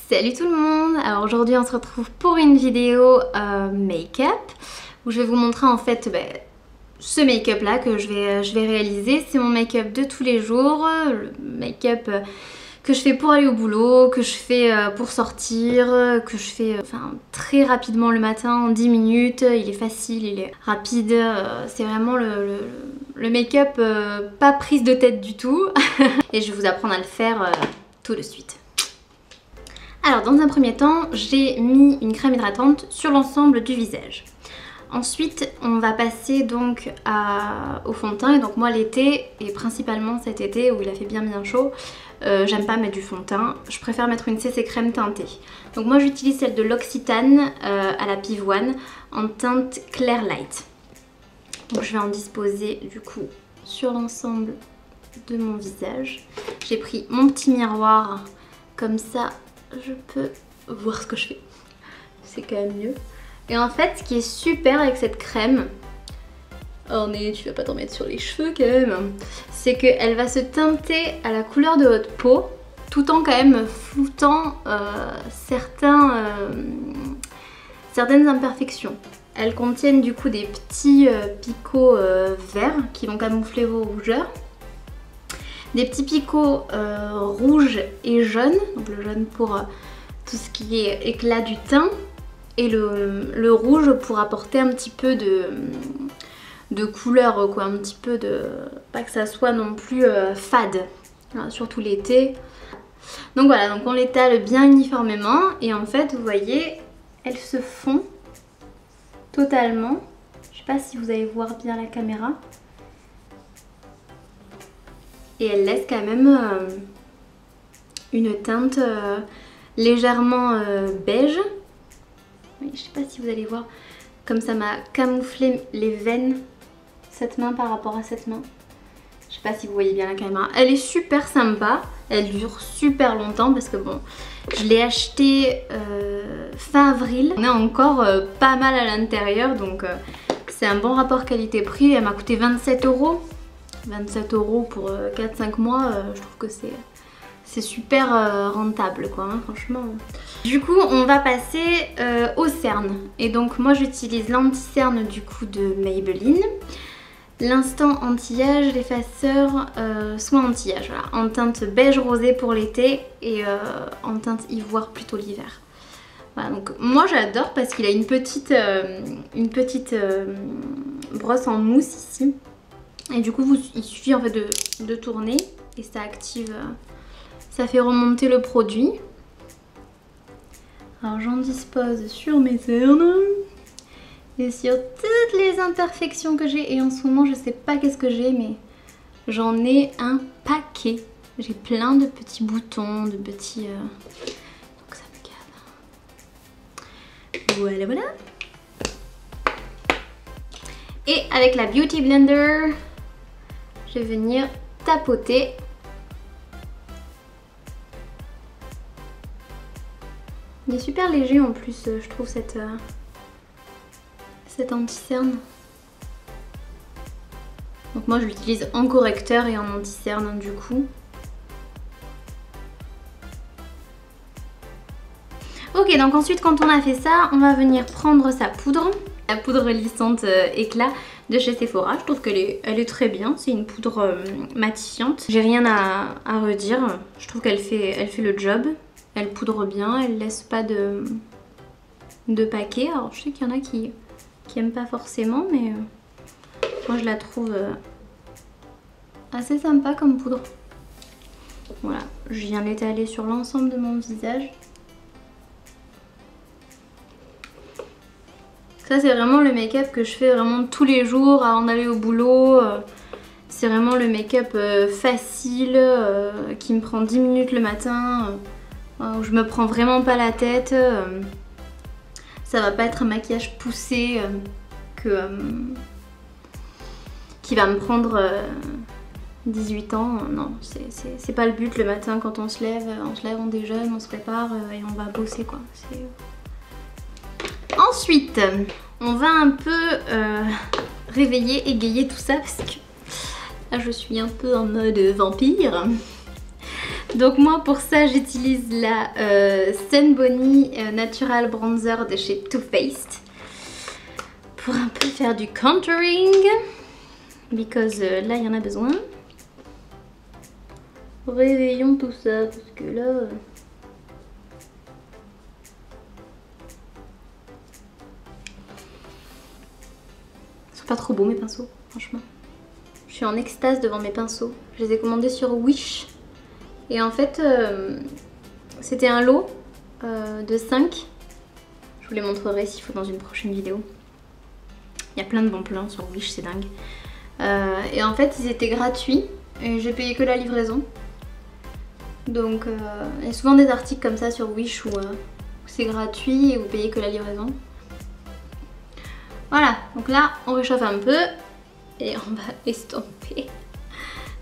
Salut tout le monde. Alors aujourd'hui on se retrouve pour une vidéo make-up où je vais vous montrer en fait ce make-up là que je vais réaliser. C'est mon make-up de tous les jours, le make-up que je fais pour aller au boulot, que je fais pour sortir, que je fais très rapidement le matin en 10 minutes. Il est facile, il est rapide, c'est vraiment le make-up pas prise de tête du tout. Et je vais vous apprendre à le faire tout de suite. Alors dans un premier temps, j'ai mis une crème hydratante sur l'ensemble du visage. Ensuite, on va passer donc au fond de teint. Et donc moi l'été, et principalement cet été où il a fait bien chaud, j'aime pas mettre du fond de teint. Je préfère mettre une CC crème teintée. Donc moi j'utilise celle de l'Occitane à la pivoine en teinte Clair Light. Donc je vais en disposer du coup sur l'ensemble de mon visage. J'ai pris mon petit miroir, comme ça je peux voir ce que je fais. C'est quand même mieux. Et en fait, ce qui est super avec cette crème, oh mais tu vas pas t'en mettre sur les cheveux quand même, c'est qu'elle va se teinter à la couleur de votre peau, tout en quand même floutant certaines imperfections. Elles contiennent du coup des petits picots verts qui vont camoufler vos rougeurs. Des petits picots rouges et jaunes, donc le jaune pour tout ce qui est éclat du teint et le rouge pour apporter un petit peu de couleur quoi, un petit peu de... pas que ça soit non plus fade, voilà, surtout l'été. Donc voilà, donc on l'étale bien uniformément et en fait vous voyez, elles se font totalement. Je sais pas si vous allez voir bien la caméra. Et elle laisse quand même une teinte légèrement beige. Oui, je sais pas si vous allez voir, comme ça m'a camouflé les veines, cette main par rapport à cette main. Je sais pas si vous voyez bien la caméra. Elle est super sympa, elle dure super longtemps parce que bon, je l'ai achetée fin avril. On est encore pas mal à l'intérieur, donc c'est un bon rapport qualité-prix. Elle m'a coûté 27 €. 27 € pour 4-5 mois, je trouve que c'est super rentable quoi, hein, franchement. Du coup on va passer au cerne. Et donc moi j'utilise l'anti-cerne du coup de Maybelline. L'instant anti-âge, l'effaceur soin anti-âge, voilà, en teinte beige rosé pour l'été et en teinte ivoire plutôt l'hiver. Voilà, donc moi j'adore parce qu'il a une petite brosse en mousse ici. Et du coup il suffit en fait de tourner et ça active, ça fait remonter le produit. Alors j'en dispose sur mes cernes et sur toutes les imperfections que j'ai. Et en ce moment je sais pas qu'est-ce que j'ai, mais j'en ai un paquet. J'ai plein de petits boutons, de petits... Donc ça me gave. Voilà voilà. Et avec la Beauty Blender, je vais venir tapoter. Il est super léger en plus, je trouve, cet anti-cerne. Donc moi je l'utilise en correcteur et en anti-cerne du coup. Ok, donc ensuite quand on a fait ça, on va venir prendre sa poudre. La poudre lissante éclat de chez Sephora. Je trouve qu'elle est très bien. C'est une poudre matifiante. J'ai rien à redire. Je trouve qu'elle fait le job. Elle poudre bien. Elle laisse pas de paquet. Alors je sais qu'il y en a qui aiment pas forcément, mais moi je la trouve assez sympa comme poudre. Voilà, je viens l'étaler sur l'ensemble de mon visage. Ça c'est vraiment le make-up que je fais vraiment tous les jours avant d'aller au boulot. C'est vraiment le make-up facile qui me prend 10 minutes le matin, où je me prends vraiment pas la tête. Ça va pas être un maquillage poussé qui va me prendre 18 ans. Non, c'est pas le but. Le matin quand on se lève, on déjeune, on se prépare et on va bosser quoi. Ensuite, on va un peu réveiller, égayer tout ça parce que là je suis un peu en mode vampire. Donc moi pour ça j'utilise la Sunbonny Natural Bronzer de chez Too Faced pour un peu faire du contouring, because là il y en a besoin. Réveillons tout ça parce que là... Ils sont pas trop beaux mes pinceaux, franchement. Je suis en extase devant mes pinceaux. Je les ai commandés sur Wish. Et en fait, c'était un lot de 5. Je vous les montrerai s'il faut dans une prochaine vidéo. Il y a plein de bons plans sur Wish, c'est dingue. Et en fait, ils étaient gratuits et j'ai payé que la livraison. Donc, il y a souvent des articles comme ça sur Wish où c'est gratuit et vous payez que la livraison. Voilà, donc là, on réchauffe un peu et on va estomper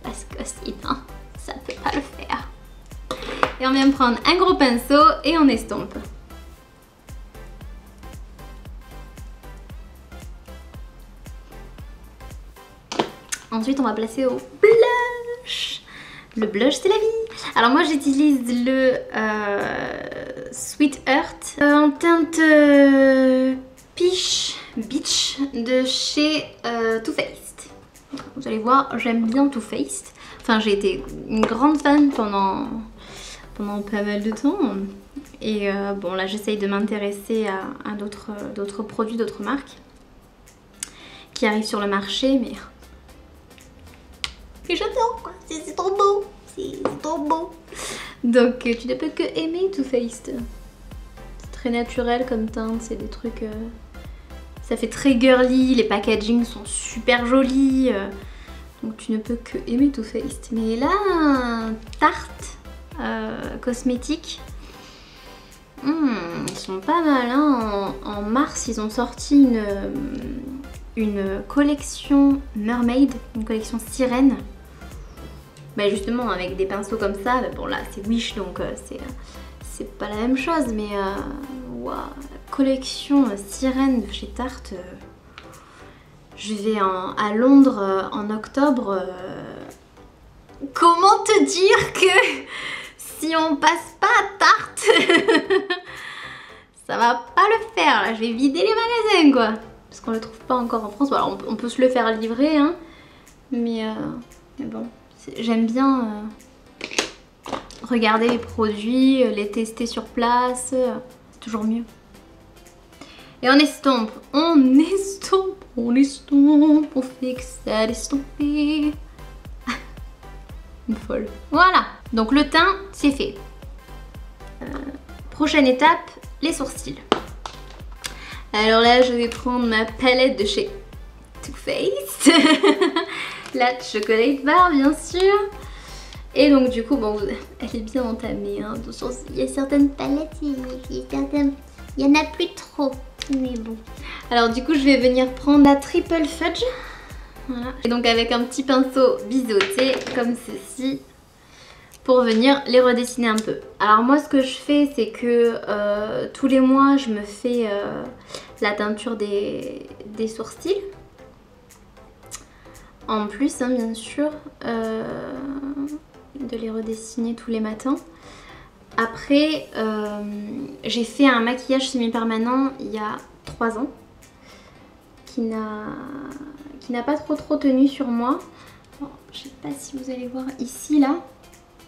parce que sinon, ça peut pas le faire. Et on vient prendre un gros pinceau et on estompe. Ensuite, on va placer au blush. Le blush, c'est la vie. Alors moi, j'utilise le Sweet Earth en teinte Peach Beach de chez Too Faced. Vous allez voir, j'aime bien Too Faced. Enfin, j'ai été une grande fan pendant pas mal de temps. Et bon, là, j'essaye de m'intéresser à d'autres produits, d'autres marques qui arrivent sur le marché, mais j'adore quoi, c'est trop beau, c'est trop beau. Donc tu ne peux que aimer Too Faced. C'est très naturel comme teinte, c'est des trucs... ça fait très girly, les packagings sont super jolis. Donc tu ne peux que aimer Too Faced. Mais là, Tarte cosmétique, ils sont pas mal hein. En mars, ils ont sorti une collection Mermaid, une collection sirène. Bah justement avec des pinceaux comme ça, bah bon là c'est Wish donc c'est pas la même chose, mais wow, collection sirène de chez Tarte. Je vais à Londres en octobre. Comment te dire que si on passe pas à Tarte, ça va pas le faire là, je vais vider les magasins quoi. Parce qu'on le trouve pas encore en France. Bon, alors on peut se le faire livrer hein, mais bon. J'aime bien regarder les produits, les tester sur place, toujours mieux. Et on estompe, on estompe, on estompe, on fait que ça l'estomper. Une folle. Voilà, donc le teint c'est fait. Prochaine étape, les sourcils. Alors là je vais prendre ma palette de chez Too Faced. La Chocolate Bar bien sûr. Et donc du coup bon, elle est bien entamée hein. Il y a certaines palettes, il y en a plus trop. Mais bon. Alors du coup je vais venir prendre la Triple Fudge. Voilà. Et donc avec un petit pinceau biseauté comme ceci pour venir les redessiner un peu. Alors moi ce que je fais c'est que tous les mois je me fais la teinture des sourcils. En plus, hein, bien sûr, de les redessiner tous les matins. Après, j'ai fait un maquillage semi-permanent il y a 3 ans qui n'a pas trop tenu sur moi. Bon, je sais pas si vous allez voir ici, là,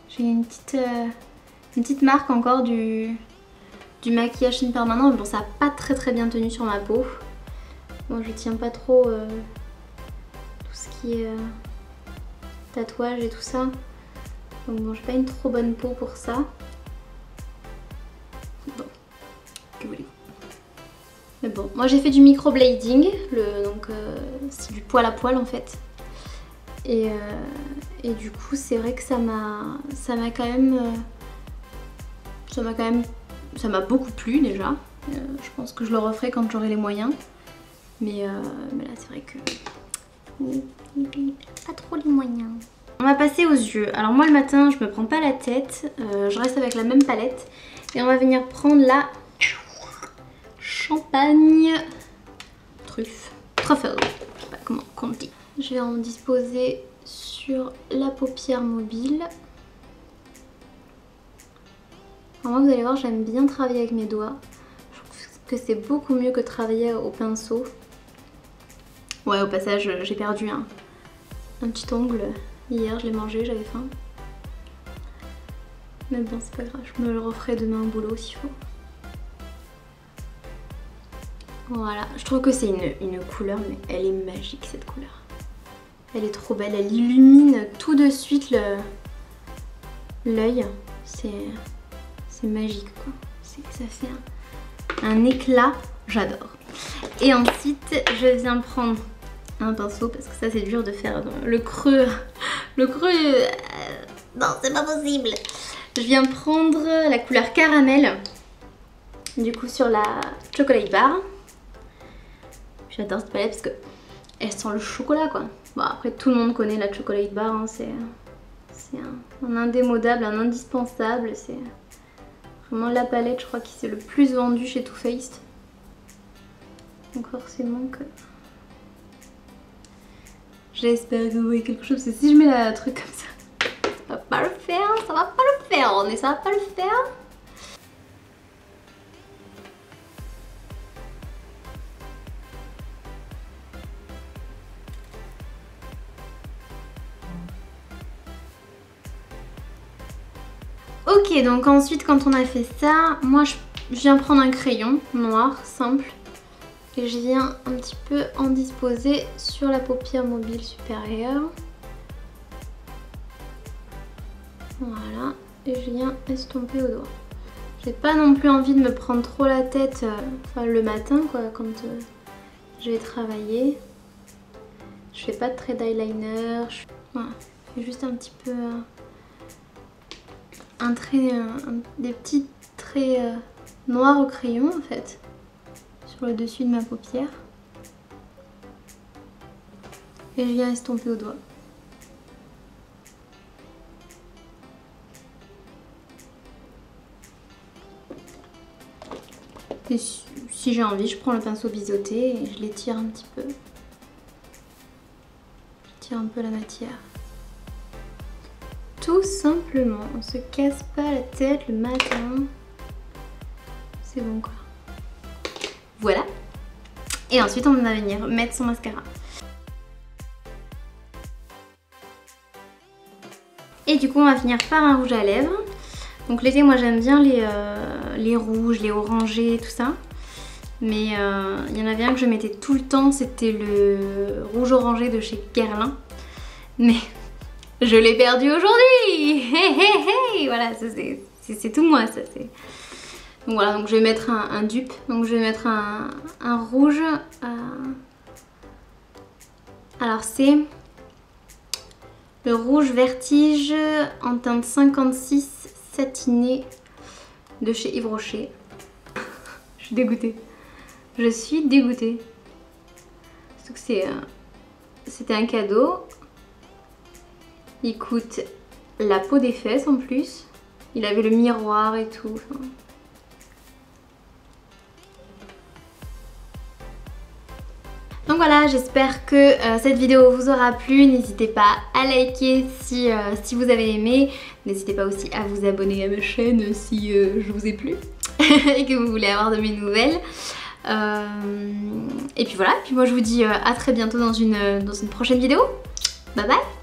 j'ai une petite marque encore du maquillage semi-permanent. Bon, ça n'a pas très bien tenu sur ma peau. Bon, je tiens pas trop... ce qui est tatouage et tout ça, donc bon j'ai pas une trop bonne peau pour ça. Bon, que voulez-vous. Mais bon, moi j'ai fait du microblading, donc c'est du poil à poil en fait. Et du coup c'est vrai que ça m'a beaucoup plu déjà. Je pense que je le referai quand j'aurai les moyens. Mais là c'est vrai que pas trop les moyens. On va passer aux yeux. Alors moi le matin je me prends pas la tête, je reste avec la même palette et on va venir prendre la champagne truffe, truffle, je sais pas comment on dit. Je vais en disposer sur la paupière mobile. Alors moi vous allez voir, j'aime bien travailler avec mes doigts. Je trouve que c'est beaucoup mieux que travailler au pinceau. Ouais, au passage j'ai perdu un petit ongle hier, je l'ai mangé, j'avais faim. Mais bon c'est pas grave, je me le referai demain au boulot s'il faut. Voilà, je trouve que c'est une couleur, mais elle est magique cette couleur. Elle est trop belle, elle illumine tout de suite l'œil. C'est magique quoi. Ça fait un éclat, j'adore. Et ensuite, je viens prendre un pinceau, parce que ça c'est dur de faire le creux. Le creux, non c'est pas possible. Je viens prendre la couleur caramel, du coup sur la Chocolate Bar. J'adore cette palette parce que elle sent le chocolat quoi. Bon après tout le monde connaît la Chocolate Bar, hein, c'est un indémodable, un indispensable. C'est vraiment la palette je crois qui s'est le plus vendue chez Too Faced. Donc forcément que... J'espère que vous voyez quelque chose, parce que si je mets la truc comme ça, ça va pas le faire, ça va pas le faire, mais ça va pas le faire. Ok, donc ensuite quand on a fait ça, moi je viens prendre un crayon noir, simple. Et je viens un petit peu en disposer sur la paupière mobile supérieure. Voilà, et je viens estomper au doigt. J'ai pas non plus envie de me prendre trop la tête le matin quoi, quand je vais travailler. Je fais pas de trait d'eyeliner. Voilà, je fais juste un petit peu un trait, des petits traits noirs au crayon en fait. Sur le dessus de ma paupière. Et je viens estomper au doigt. Et si j'ai envie, je prends le pinceau biseauté et je l'étire un petit peu. Je tire un peu la matière. Tout simplement, on se casse pas la tête le matin. C'est bon quoi. Voilà. Et ensuite on va venir mettre son mascara. Et du coup on va finir par un rouge à lèvres. Donc l'été moi j'aime bien les rouges, les orangés, tout ça. Mais il y en avait un que je mettais tout le temps, c'était le rouge orangé de chez Guerlain. Mais je l'ai perdu aujourd'hui. Hey, hey, hey. Voilà, c'est tout moi ça. Donc voilà, donc je vais mettre un dupe, donc je vais mettre un rouge, alors c'est le rouge Vertige en teinte 56 satiné de chez Yves Rocher. Je suis dégoûtée, je suis dégoûtée, surtout que c'était un cadeau, il coûte la peau des fesses en plus, il avait le miroir et tout, enfin... Donc voilà, j'espère que cette vidéo vous aura plu. N'hésitez pas à liker si vous avez aimé. N'hésitez pas aussi à vous abonner à ma chaîne si je vous ai plu et que vous voulez avoir de mes nouvelles. Et puis voilà, puis moi je vous dis à très bientôt dans une prochaine vidéo. Bye bye!